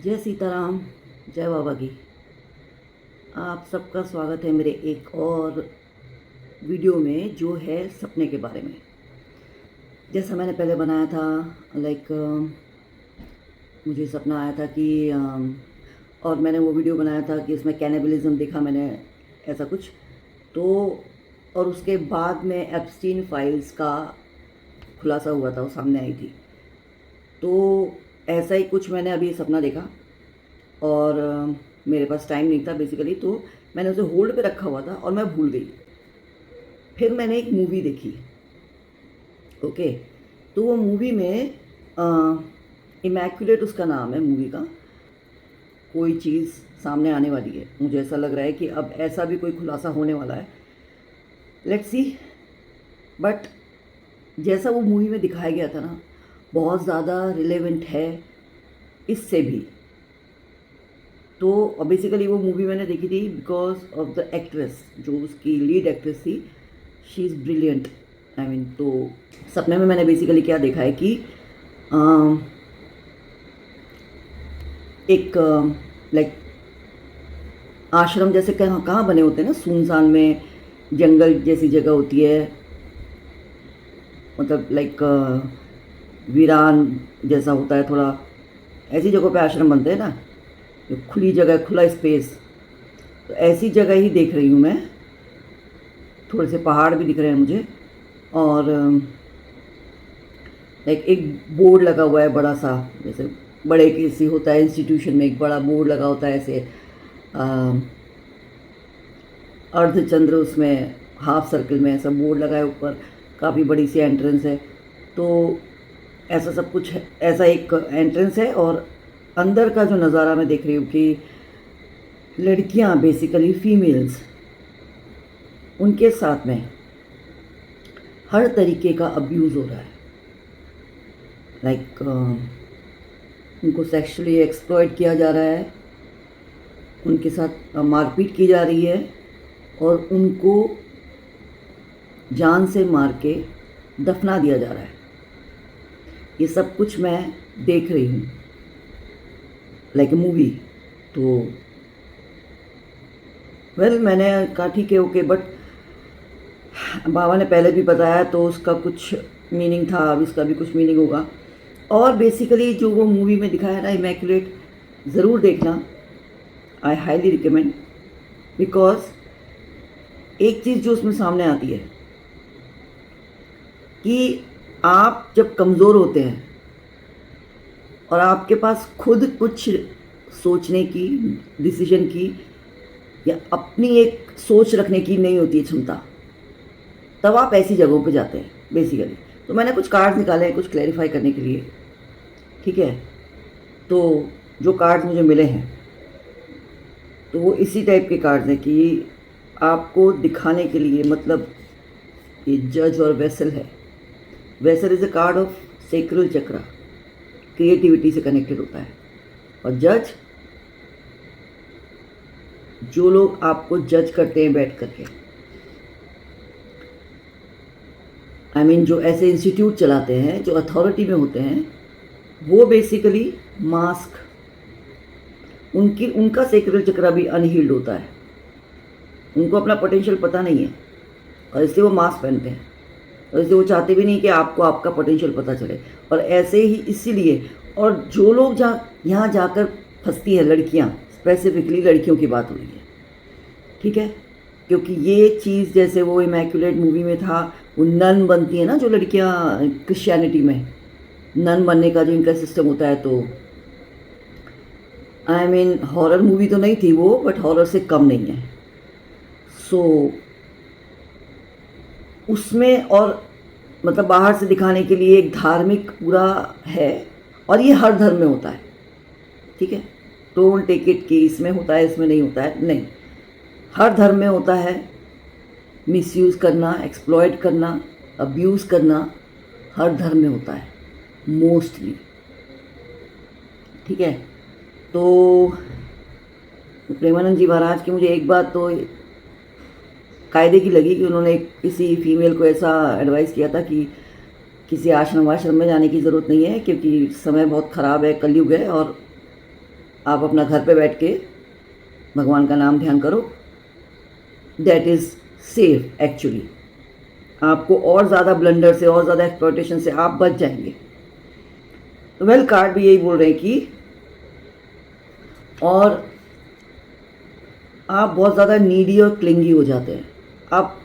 जय सीताराम। जय बाबा की। आप सबका स्वागत है मेरे एक और वीडियो में जो है सपने के बारे में। जैसा मैंने पहले बनाया था, लाइक मुझे सपना आया था कि और मैंने वो वीडियो बनाया था कि उसमें कैनिबलिज्म देखा मैंने, ऐसा कुछ। तो और उसके बाद में एप्स्टीन फाइल्स का खुलासा हुआ था, वो सामने आई थी। तो ऐसा ही कुछ मैंने अभी सपना देखा और मेरे पास टाइम नहीं था बेसिकली, तो मैंने उसे होल्ड पे रखा हुआ था और मैं भूल गई। फिर मैंने एक मूवी देखी। ओके, तो वो मूवी में इमैक्युलेट उसका नाम है मूवी का। कोई चीज़ सामने आने वाली है, मुझे ऐसा लग रहा है कि अब ऐसा भी कोई खुलासा होने वाला है। Let's see. बट जैसा वो मूवी में दिखाया गया था ना, बहुत ज़्यादा रिलेवेंट है इससे भी। तो बेसिकली वो मूवी मैंने देखी थी बिकॉज ऑफ द एक्ट्रेस, जो उसकी लीड एक्ट्रेस थी। She is brilliant, I mean. तो सपने में मैंने बेसिकली क्या देखा है कि एक लाइक आश्रम जैसे कहाँ कहाँ बने होते हैं ना, सुनसान में, जंगल जैसी जगह होती है, मतलब लाइक वीरान जैसा होता है थोड़ा। ऐसी जगहों पे आश्रम बनते हैं ना, जो खुली जगह, खुला स्पेस। तो ऐसी जगह ही देख रही हूँ मैं। थोड़े से पहाड़ भी दिख रहे हैं मुझे, और लाइक एक बोर्ड लगा हुआ है बड़ा सा, जैसे बड़े किसी होता है इंस्टीट्यूशन में एक बड़ा बोर्ड लगा होता है ऐसे, अर्धचंद्र उसमें हाफ सर्कल में ऐसा बोर्ड लगा है ऊपर। काफ़ी बड़ी सी एंट्रेंस है। तो ऐसा सब कुछ है, ऐसा एक एंट्रेंस है। और अंदर का जो नज़ारा मैं देख रही हूँ कि लड़कियाँ, बेसिकली फीमेल्स, उनके साथ में हर तरीके का अब्यूज़ हो रहा है। लाइक उनको सेक्सुअली एक्सप्लॉइट किया जा रहा है, उनके साथ मारपीट की जा रही है, और उनको जान से मार के दफना दिया जा रहा है। ये सब कुछ मैं देख रही हूँ लाइक ए मूवी। तो मैंने कहा ठीक है, ओके। बट बाबा ने पहले भी बताया तो उसका कुछ मीनिंग था, अब इसका भी कुछ मीनिंग होगा। और बेसिकली जो वो मूवी में दिखाया ना, इमैक्युलेट, ज़रूर देखना। I highly recommend. बिकॉज एक चीज़ जो उसमें सामने आती है कि आप जब कमज़ोर होते हैं और आपके पास खुद कुछ सोचने की, डिसीजन की, या अपनी एक सोच रखने की नहीं होती है क्षमता, तब आप ऐसी जगहों पे जाते हैं बेसिकली। तो मैंने कुछ कार्ड्स निकाले हैं कुछ क्लैरिफाई करने के लिए, ठीक है। तो जो कार्ड्स मुझे मिले हैं तो वो इसी टाइप के कार्ड्स हैं कि आपको दिखाने के लिए, मतलब ये जज और वेसल है। Vessel is a card of sacral chakra, creativity से कनेक्टेड होता है। और जज, जो लोग आपको जज करते हैं बैठ करके, आई मीन जो ऐसे इंस्टीट्यूट चलाते हैं, जो अथॉरिटी में होते हैं, वो बेसिकली मास्क, उनका सेक्रल चक्रा भी अनहील्ड होता है। उनको अपना पोटेंशियल पता नहीं है, और इसलिए वो मास्क पहनते हैं। और इसलिए वो चाहते भी नहीं कि आपको आपका पोटेंशियल पता चले। और ऐसे ही इसीलिए, और जो लोग यहाँ जाकर फंसती हैं लड़कियाँ, स्पेसिफिकली लड़कियों की बात हो रही है, ठीक है। क्योंकि ये चीज़, जैसे वो इमैक्युलेट मूवी में था, वो नन बनती है ना जो लड़कियाँ क्रिश्चियनिटी में, नन बनने का जो इनका सिस्टम होता है। तो आई मीन हॉरर मूवी तो नहीं थी वो, बट हॉरर से कम नहीं है। सो उसमें, और मतलब बाहर से दिखाने के लिए एक धार्मिक पूरा है, और ये हर धर्म में होता है, ठीक है। डोंट टेक इट कि इसमें होता है इसमें नहीं होता है, नहीं, हर धर्म में होता है। मिसयूज़ करना, एक्सप्लॉइट करना, अब्यूज़ करना हर धर्म में होता है मोस्टली, ठीक है। तो प्रेमानंद जी महाराज की मुझे एक बात तो कायदे की लगी कि उन्होंने किसी फीमेल को ऐसा एडवाइस किया था कि किसी आश्रम में जाने की ज़रूरत नहीं है, क्योंकि समय बहुत ख़राब है, कलयुग है, और आप अपना घर पे बैठ के भगवान का नाम ध्यान करो, दैट इज़ सेफ एक्चुअली। आपको और ज़्यादा ब्लंडर से और ज़्यादा एक्सप्लॉयटेशन से आप बच जाएंगे। तो वेल कार्ड भी यही बोल रहे हैं कि और आप बहुत ज़्यादा नीडी और क्लिंगी हो जाते हैं, आप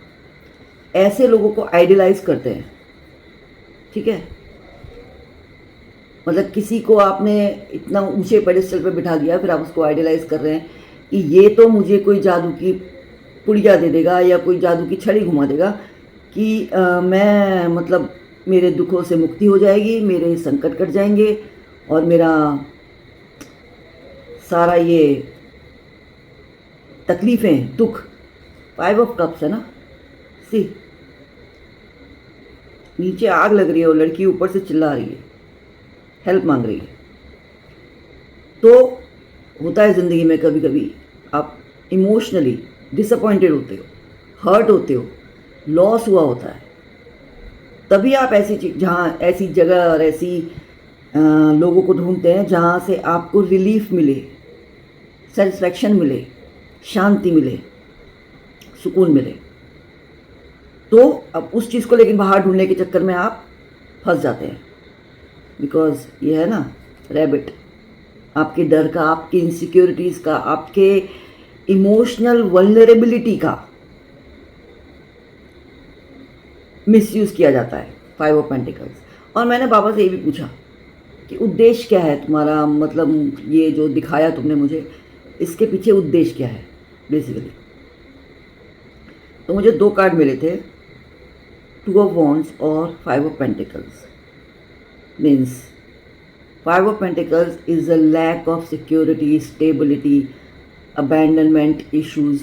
ऐसे लोगों को आइडियलाइज करते हैं, ठीक है। मतलब किसी को आपने इतना ऊंचे पेडेस्टल पे बिठा दिया, फिर आप उसको आइडियलाइज कर रहे हैं कि ये तो मुझे कोई जादू की पुड़िया दे देगा या कोई जादू की छड़ी घुमा देगा कि मैं मतलब मेरे दुखों से मुक्ति हो जाएगी, मेरे संकट कट जाएंगे और मेरा सारा ये तकलीफ़ें, दुख। 5 ऑफ कप्स है ना, सी नीचे आग लग रही है और लड़की ऊपर से चिल्ला रही है, हेल्प मांग रही है। तो होता है ज़िंदगी में कभी कभी आप इमोशनली डिसअपॉइंटेड होते हो, हर्ट होते हो, लॉस हुआ होता है, तभी आप ऐसी जगह और ऐसी लोगों को ढूंढते हैं जहाँ से आपको रिलीफ मिले, सेटिस्फैक्शन मिले, शांति मिले, सुकून मिले। तो अब उस चीज़ को लेकिन बाहर ढूंढने के चक्कर में आप फंस जाते हैं, बिकॉज ये है ना रैबिट, आपके डर का, आपकी इनसिक्योरिटीज़ का, आपके इमोशनल वल्नरेबिलिटी का मिसयूज़ किया जाता है। 5 ऑफ पेंटिकल्स। और मैंने बाबा से ये भी पूछा कि उद्देश्य क्या है तुम्हारा, मतलब ये जो दिखाया तुमने मुझे, इसके पीछे उद्देश्य क्या है बेसिकली। तो मुझे 2 कार्ड मिले थे, 2 ऑफ वॉन्ड्स और 5 of pentacles. Means 5 of pentacles is a lack of security, stability, abandonment issues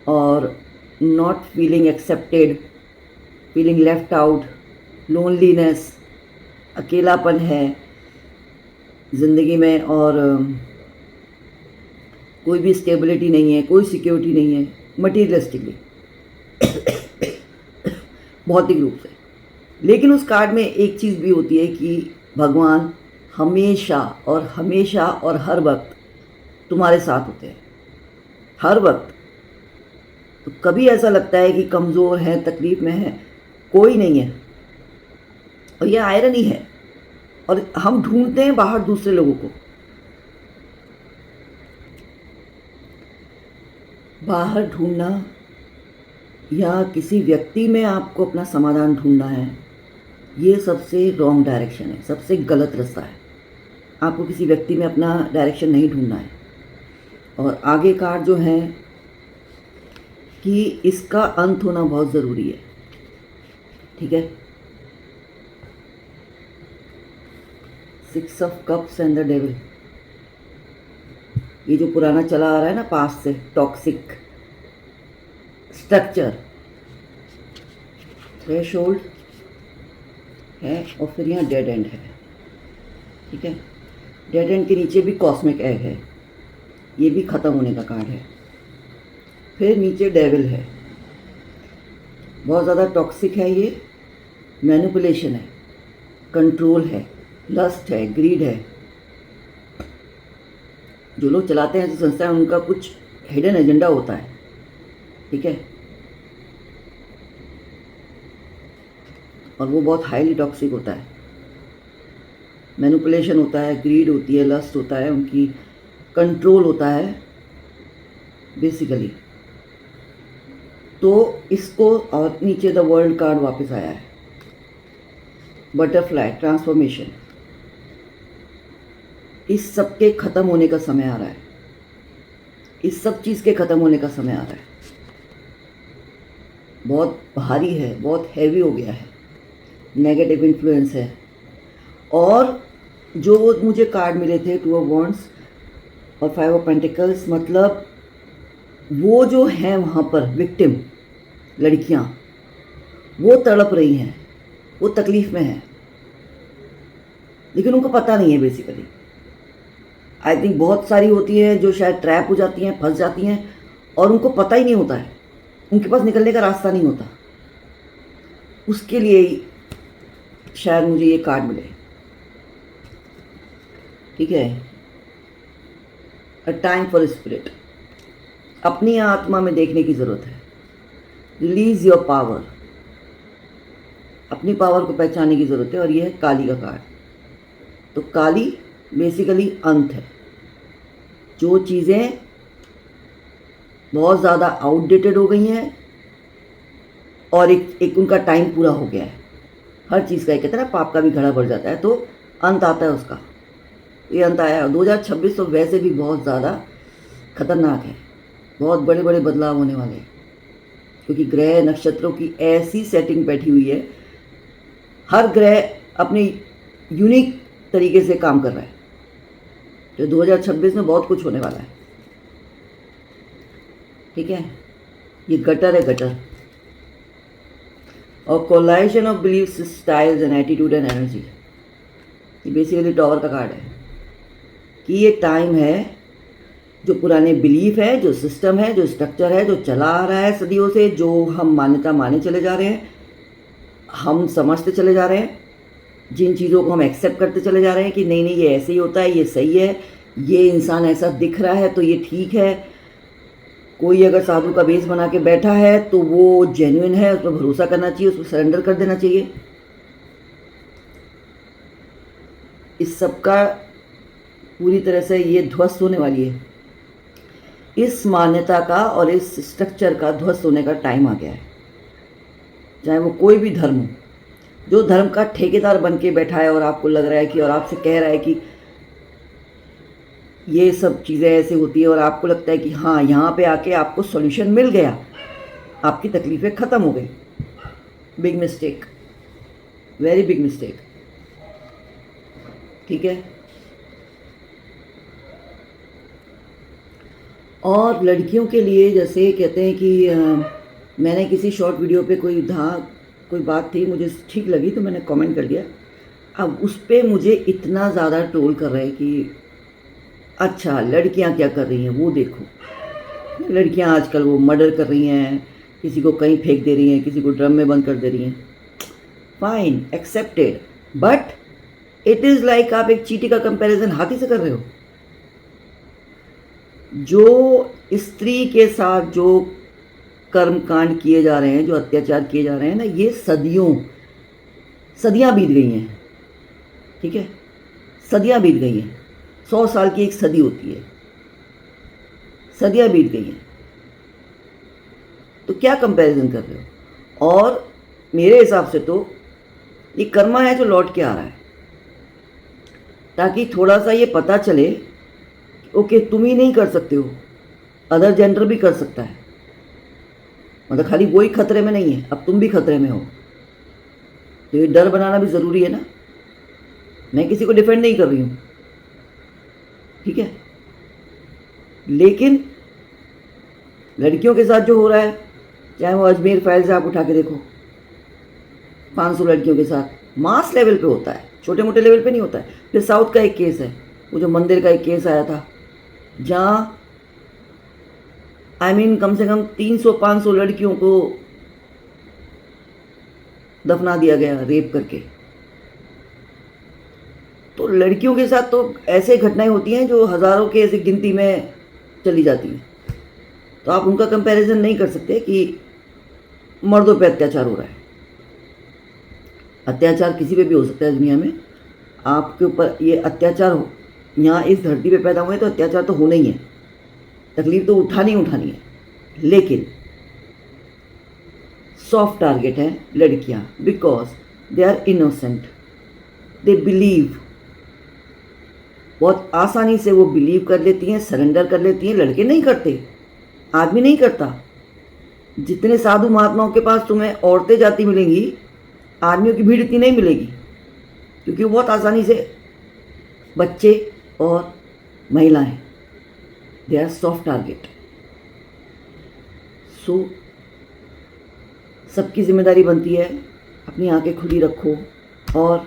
और not feeling accepted, feeling left out, loneliness, अकेलापन है ज़िंदगी में और कोई भी स्टेबिलिटी नहीं है, कोई सिक्योरिटी नहीं है मटीरियलिस्टिकली, भौतिक रूप से। लेकिन उस कार्ड में एक चीज़ भी होती है कि भगवान हमेशा और हर वक्त तुम्हारे साथ होते हैं, हर वक्त। तो कभी ऐसा लगता है कि कमज़ोर है, तकलीफ़ में है, कोई नहीं है। और ये आयरनी है, और हम ढूंढते हैं बाहर दूसरे लोगों को। बाहर ढूंढना या किसी व्यक्ति में आपको अपना समाधान ढूंढना है, ये सबसे रॉन्ग डायरेक्शन है, सबसे गलत रास्ता है। आपको किसी व्यक्ति में अपना डायरेक्शन नहीं ढूंढना है। और आगे कार्ड जो है कि इसका अंत होना बहुत ज़रूरी है, ठीक है। 6 of cups and the devil, ये जो पुराना चला आ रहा है ना पास्ट से, टॉक्सिक स्ट्रक्चर, थ्रेशोल्ड है और फिर यहाँ डेड एंड है, ठीक है। डेड एंड के नीचे भी कॉस्मिक एग है, ये भी ख़त्म होने का कार्ड है। फिर नीचे डेविल है, बहुत ज़्यादा टॉक्सिक है, ये मैनिपुलेशन है, कंट्रोल है, लस्ट है, ग्रीड है। जो लोग चलाते हैं ऐसी संस्थाएं, उनका कुछ हिडन एजेंडा होता है, ठीक है। और वो बहुत हाईली टॉक्सिक होता है। मैनिपुलेशन होता है, ग्रीड होती है, लस्ट होता है, उनकी कंट्रोल होता है बेसिकली। तो इसको, और नीचे द वर्ल्ड कार्ड वापस आया है, बटरफ्लाई, ट्रांसफॉर्मेशन। इस सब के ख़त्म होने का समय आ रहा है, इस सब चीज़ के ख़त्म होने का समय आ रहा है। बहुत भारी है, बहुत हैवी हो गया है, नेगेटिव इन्फ्लुएंस है। और जो मुझे कार्ड मिले थे 2 ऑफ वॉन्ड्स और 5 ऑफ पेंटिकल्स, मतलब वो जो हैं वहाँ पर विक्टिम लड़कियाँ, वो तड़प रही हैं, वो तकलीफ़ में हैं, लेकिन उनको पता नहीं है बेसिकली। आई थिंक बहुत सारी होती हैं जो शायद ट्रैप हो जाती हैं, फंस जाती हैं, और उनको पता ही नहीं होता है, उनके पास निकलने का रास्ता नहीं होता। उसके लिए ही शायद मुझे ये कार्ड मिले, ठीक है। A time for spirit. अपनी आत्मा में देखने की ज़रूरत है। रिलीज योर पावर, अपनी पावर को पहचानने की ज़रूरत है। और ये है काली का कार्ड। तो काली बेसिकली अंत है। जो चीज़ें बहुत ज़्यादा आउटडेटेड हो गई हैं और एक उनका टाइम पूरा हो गया है। हर चीज़ का, एक कहते हैं ना, पाप का भी घड़ा भर जाता है तो अंत आता है उसका। ये अंत आया। 2026 तो वैसे भी बहुत ज़्यादा खतरनाक है। बहुत बड़े बड़े बदलाव होने वाले हैं, क्योंकि ग्रह नक्षत्रों की ऐसी सेटिंग बैठी हुई है। हर ग्रह अपनी यूनिक तरीके से काम कर रहा है। तो 2026 में बहुत कुछ होने वाला है। ठीक है, ये गटर है, गटर। और collision of beliefs, styles and attitude and energy. ये बेसिकली टॉवर का कार्ड है कि ये टाइम है जो पुराने बिलीफ है, जो सिस्टम है, जो स्ट्रक्चर है, जो चला आ रहा है सदियों से, जो हम मान्यता माने चले जा रहे हैं, हम समझते चले जा रहे हैं, जिन चीज़ों को हम एक्सेप्ट करते चले जा रहे हैं कि नहीं नहीं ये ऐसे ही होता है, ये सही है, ये इंसान ऐसा दिख रहा है तो ये ठीक है। कोई अगर साधु का बेस बना के बैठा है तो वो जेन्युइन है, उस पर भरोसा करना चाहिए, उस पर सरेंडर कर देना चाहिए। इस सब का पूरी तरह से ये ध्वस्त होने वाली है। इस मान्यता का और इस स्ट्रक्चर का ध्वस्त होने का टाइम आ गया है। चाहे वो कोई भी धर्म हो, जो धर्म का ठेकेदार बन के बैठा है और आपको लग रहा है कि, और आपसे कह रहा है कि ये सब चीज़ें ऐसे होती हैं, और आपको लगता है कि हाँ यहाँ पे आके आपको सॉल्यूशन मिल गया, आपकी तकलीफ़ें ख़त्म हो गई। Big mistake, very big mistake. ठीक है। और लड़कियों के लिए जैसे कहते हैं कि मैंने किसी शॉर्ट वीडियो पे कोई बात थी, मुझे ठीक लगी तो मैंने कमेंट कर दिया। अब उस पर मुझे इतना ज़्यादा ट्रोल कर रहे हैं कि अच्छा लड़कियां क्या कर रही हैं वो देखो। लड़कियां आजकल वो मर्डर कर रही हैं, किसी को कहीं फेंक दे रही हैं, किसी को ड्रम में बंद कर दे रही हैं। Fine, accepted, but it is like आप एक चींटी का कंपैरिजन हाथी से कर रहे हो। जो स्त्री के साथ जो कर्म कांड किए जा रहे हैं, जो अत्याचार किए जा रहे हैं ना, ये सदियां बीत गई हैं। ठीक है, सदियां बीत गई हैं। 100 साल की एक सदी होती है, सदियां बीत गई हैं। तो क्या कंपैरिजन कर रहे हो? और मेरे हिसाब से तो ये कर्मा है जो लौट के आ रहा है, ताकि थोड़ा सा ये पता चले ओके तुम ही नहीं कर सकते हो, अदर जेंडर भी कर सकता है। मतलब खाली वही खतरे में नहीं है, अब तुम भी खतरे में हो। तो ये डर बनाना भी ज़रूरी है ना। मैं किसी को डिफेंड नहीं कर रही हूँ, ठीक है, लेकिन लड़कियों के साथ जो हो रहा है, चाहे वो अजमेर फाइल से आप उठा के देखो, 500 लड़कियों के साथ मास लेवल पे होता है, छोटे मोटे लेवल पे नहीं होता है। फिर साउथ का एक केस है, वो जो मंदिर का एक केस आया था, जहाँ कम से कम 300-500 लड़कियों को दफना दिया गया रेप करके। तो लड़कियों के साथ तो ऐसे घटनाएं होती हैं जो हज़ारों के ऐसे गिनती में चली जाती हैं। तो आप उनका कंपैरिजन नहीं कर सकते कि मर्दों पे अत्याचार हो रहा है। अत्याचार किसी पे भी हो सकता है दुनिया में। आपके ऊपर ये अत्याचार हो, यहाँ इस धरती पे पैदा हुए तो अत्याचार तो होना ही है, तकलीफ तो उठानी है। लेकिन सॉफ्ट टारगेट है लड़कियां, because they are innocent, they believe. बहुत आसानी से वो बिलीव कर लेती हैं, सरेंडर कर लेती हैं। लड़के नहीं करते, आदमी नहीं करता। जितने साधु महात्माओं के पास तुम्हें औरतें जाती मिलेंगी, आदमियों की भीड़ इतनी नहीं मिलेगी, क्योंकि वो बहुत आसानी से बच्चे और महिलाएं, दे आर सॉफ्ट टारगेट। सो सबकी जिम्मेदारी बनती है अपनी आंखें खुली रखो, और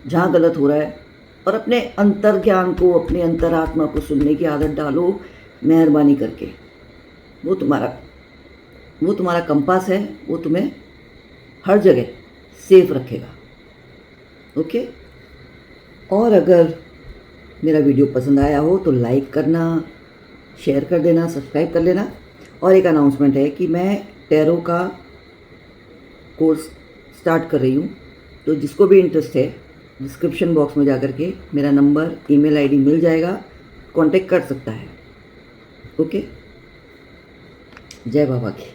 जहाँ गलत हो रहा है, और अपने अंतर ज्ञान को, अपने अंतरात्मा को सुनने की आदत डालो मेहरबानी करके। वो तुम्हारा कंपास है, वो तुम्हें हर जगह सेफ रखेगा। ओके। और अगर मेरा वीडियो पसंद आया हो तो लाइक करना, शेयर कर देना, सब्सक्राइब कर लेना। और एक अनाउंसमेंट है कि मैं टैरो का कोर्स स्टार्ट कर रही हूँ, तो जिसको भी इंटरेस्ट है डिस्क्रिप्शन बॉक्स में जा कर के मेरा नंबर, ईमेल आईडी मिल जाएगा, कांटेक्ट कर सकता है। ओके, जय बाबा की।